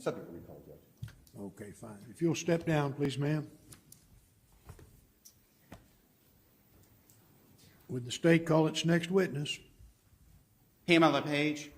Subject to recall, Judge. Okay, fine. If you'll step down, please, ma'am. Would the state call its next witness? Pamela Page.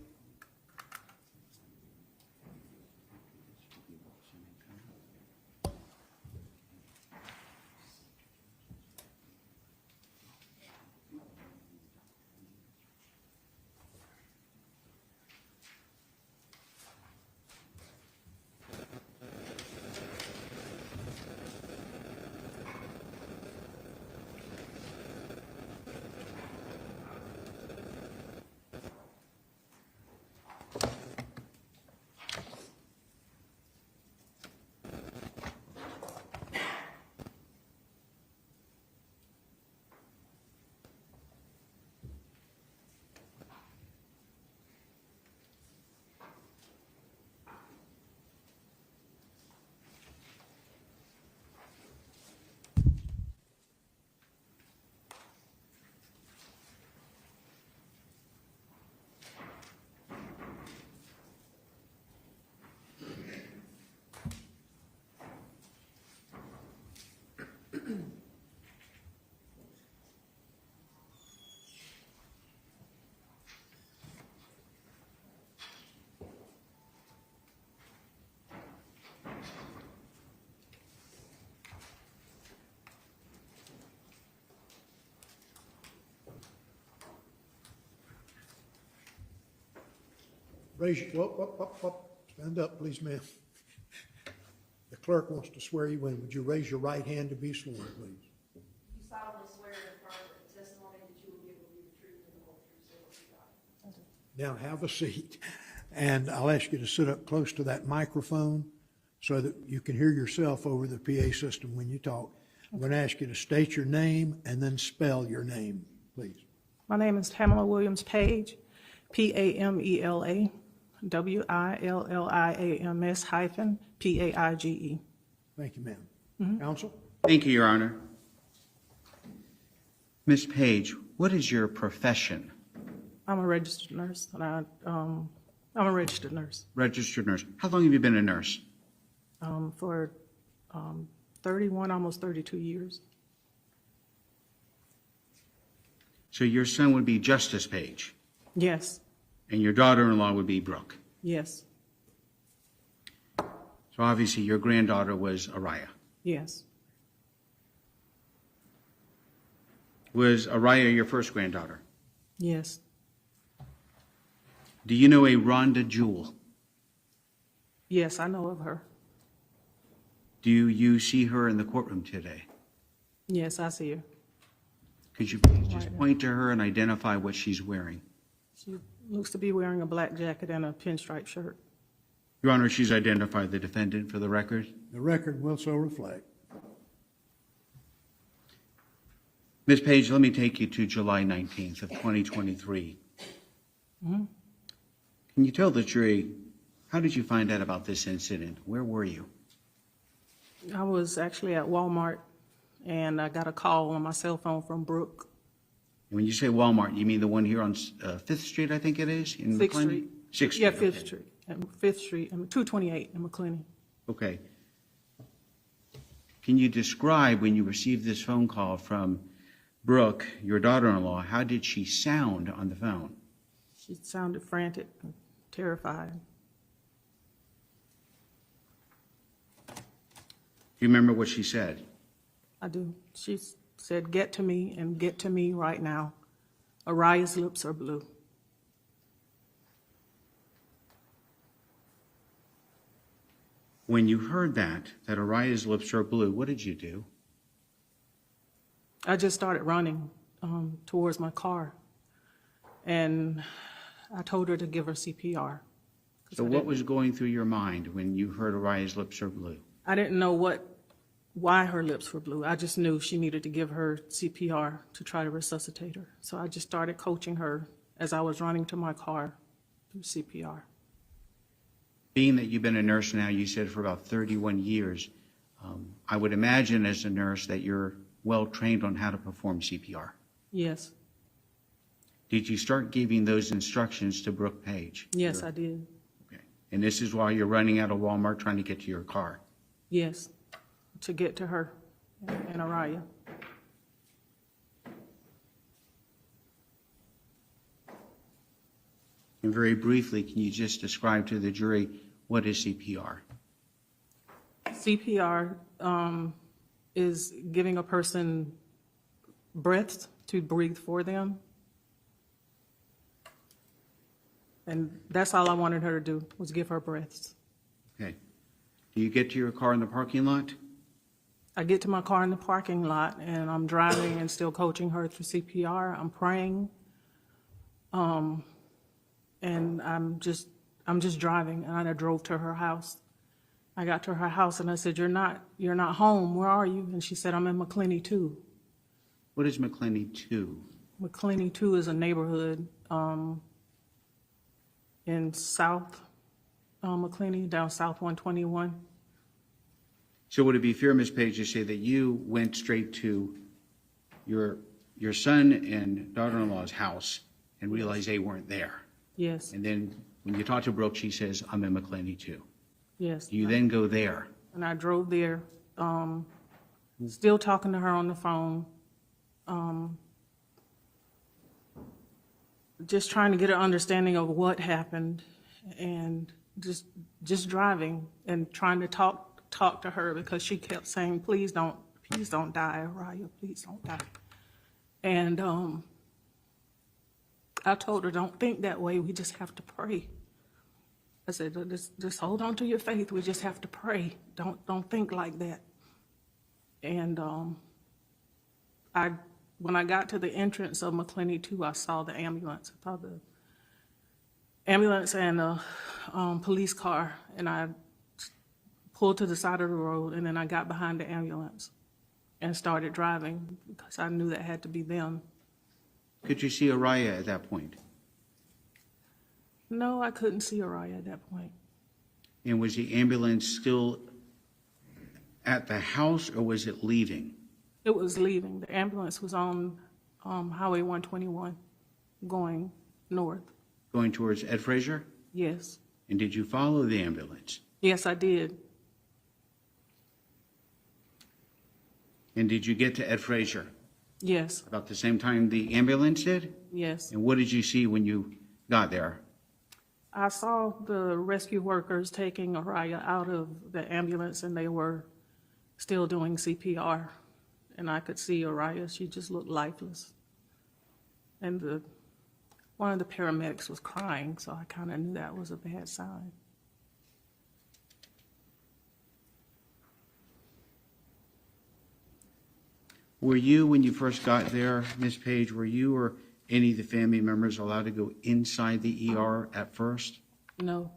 Raise your, whoop. Stand up, please, ma'am. The clerk wants to swear you in. Would you raise your right hand to be sworn, please? You solemnly swear to affirm that the testimony that you will give will be the truth and the whole truth, so help you God. Now have a seat. And I'll ask you to sit up close to that microphone so that you can hear yourself over the PA system when you talk. I'm going to ask you to state your name and then spell your name, please. My name is Pamela Williams Page, Pamela Williams hyphen Paige. Thank you, ma'am. Counsel? Thank you, Your Honor. Ms. Page, what is your profession? I'm a registered nurse, and I'm a registered nurse Registered nurse. How long have you been a nurse? for 31, almost 32 years. So your son would be Justice Page, Yes, and your daughter-in-law would be Brooke. yes, So obviously your granddaughter was Araya. yes. Was Araya your first granddaughter? Yes. Do you know a Rhonda Jewell? Yes, I know of her. Do you see her in the courtroom today? Yes, I see her. Could you please just Right. point to her and identify what she's wearing? She looks to be wearing a black jacket and a pinstripe shirt. Your Honor, she's identified the defendant for the record. The record will so reflect. Ms. Page, let me take you to July 19th of 2023. Mm-hmm. Can you tell the jury, how did you find out about this incident? Where were you? I was actually at Walmart, and I got a call on my cell phone from Brooke. When you say Walmart, you mean the one here on 5th Street, I think it is? In 6th McLean? Street. 6th Street. Yeah, okay. 5th Street. And 5th Street, and 228 in McLean. Okay. Can you describe when you received this phone call from Brooke, your daughter-in-law, how did she sound on the phone? She sounded frantic and terrified. Do you remember what she said? I do. She said, "Get to me, and get to me right now. Araya's lips are blue." When you heard that Araya's lips are blue, what did you do? I just started running towards my car, and I told her to give her CPR. So what was going through your mind when you heard Araya's lips are blue? I didn't know why her lips were blue. I just knew she needed to give her CPR to try to resuscitate her. So I just started coaching her as I was running to my car through CPR. Being that you've been a nurse now, you said for about 31 years, I would imagine as a nurse that you're well trained on how to perform CPR. Yes. Did you start giving those instructions to Brooke Page? Yes, I did. Okay. And this is while you're running out of Walmart trying to get to your car. Yes, to get to her and Araya. And very briefly, can you just describe to the jury what is CPR? CPR is giving a person breaths to breathe for them. And that's all I wanted her to do, was give her breaths. Okay. Do you get to your car in the parking lot? I get to my car in the parking lot, and I'm driving and still coaching her through CPR. I'm praying, and I'm just driving. And I drove to her house. I got to her house, and I said, "You're not home. Where are you?" And she said, "I'm in McClenny 2." What is McClenny 2? McClenny 2 is a neighborhood in South McClenny, down South 121. So would it be fair, Ms. Page, to say that you went straight to your son and daughter-in-law's house and realized they weren't there? Yes, And then when you talk to Brooke, she says, "I'm in McClenny too." yes. Do you then go there? And I drove there, still talking to her on the phone, just trying to get an understanding of what happened, and just driving and trying to talk to her, because she kept saying, please don't die, Araya, please don't die. And I told her, don't think that way, we just have to pray. I said, just hold on to your faith, we just have to pray, don't think like that. And when I got to the entrance of McClenny 2, I saw the ambulance. I saw the ambulance and a police car, and I pulled to the side of the road, and then I got behind the ambulance and started driving, because I knew that had to be them. Could you see Araya at that point? No, I couldn't see Araya at that point. And was the ambulance still at the house, or was it leaving? It was leaving. The ambulance was on Highway 121 going north. Going towards Ed Frazier? Yes. And did you follow the ambulance? Yes, I did. And did you get to Ed Frazier Yes. about the same time the ambulance did? Yes. And what did you see when you got there? I saw the rescue workers taking Araya out of the ambulance, and they were still doing CPR. And I could see Araya, she just looked lifeless. And one of the paramedics was crying, so I kind of knew that was a bad sign. Were you, when you first got there, Ms. Page, were you or any of the family members allowed to go inside the ER at first? No.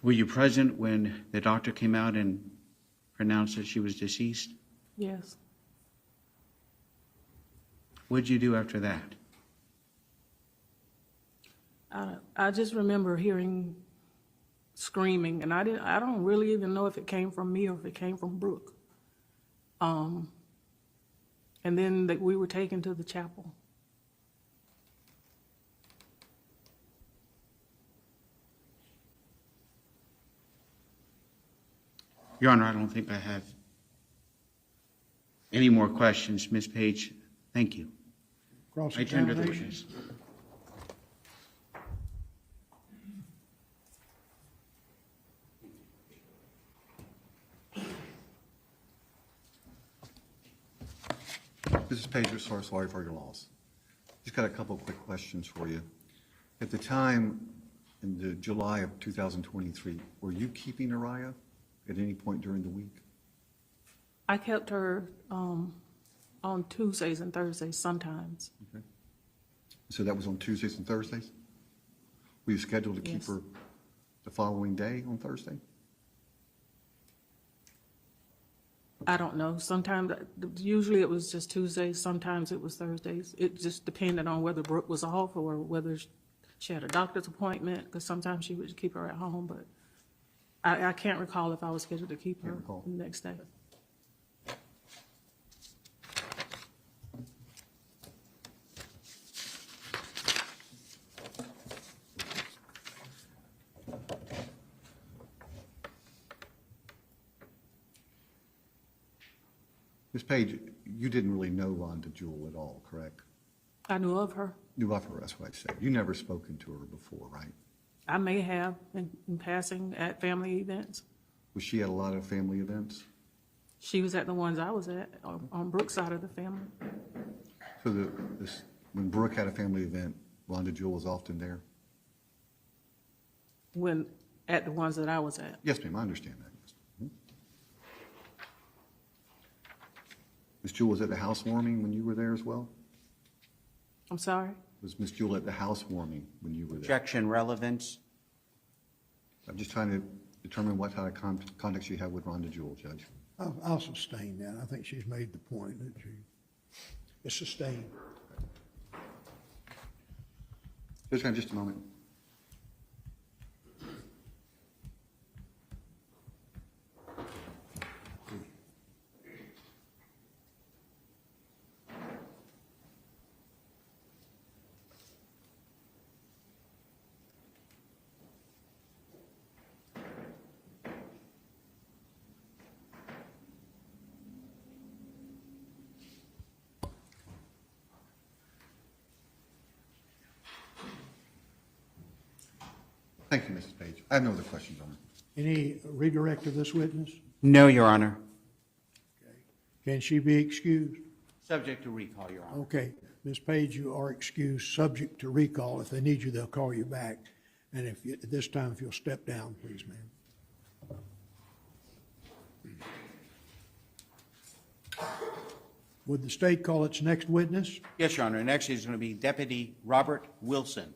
Were you present when the doctor came out and pronounced that she was deceased? Yes. What did you do after that? I just remember hearing screaming, and I don't really even know if it came from me or if it came from Brooke. And then we were taken to the chapel. Your Honor, I don't think I have any more questions. Ms. Page, thank you. I tender the Cross-examination. witness. This is Page, sorry for your loss. Just got a couple quick questions for you. At the time, in the July of 2023, were you keeping Araya at any point during the week? I kept her on Tuesdays and Thursdays sometimes. Okay. So that was on Tuesdays and Thursdays? Were you scheduled to keep Yes. her the following day on Thursday? I don't know. Sometimes, usually it was just Tuesdays, sometimes it was Thursdays. It just depended on whether Brooke was off or whether she had a doctor's appointment, because sometimes she would keep her at home, but I can't recall if I was scheduled to keep her Can't recall. the next day. Ms. Page, you didn't really know Rhonda Jewell at all, correct? I knew of her. Knew of her, that's what I said. You never spoken to her before, right? I may have in passing at family events. Was she at a lot of family events? She was at the ones I was at, on Brooke's side of the family. So when Brooke had a family event, Rhonda Jewell was often there? When, at the ones that I was at. Yes, ma'am, I understand that. Yes. Ms. Jewell was at the housewarming when you were there as well? I'm sorry? Was Ms. Jewell at the housewarming when you were there? Objection relevance. I'm just trying to determine what kind of contact you have with Rhonda Jewell, Judge. I'll sustain that. I think she's made the point that it's sustained. Judge, can I have just a moment? Thank you, Mrs. Page. I have no other questions on it. Any redirect of this witness? No, Your Honor. Can she be excused? Subject to recall, Your Honor. Okay, Ms. Page, you are excused, subject to recall. If they need you, they'll call you back. And if you, at this time, if you'll step down, please, ma'am. Would the state call its next witness? Yes, Your Honor. Next is going to be Deputy Robert Wilson.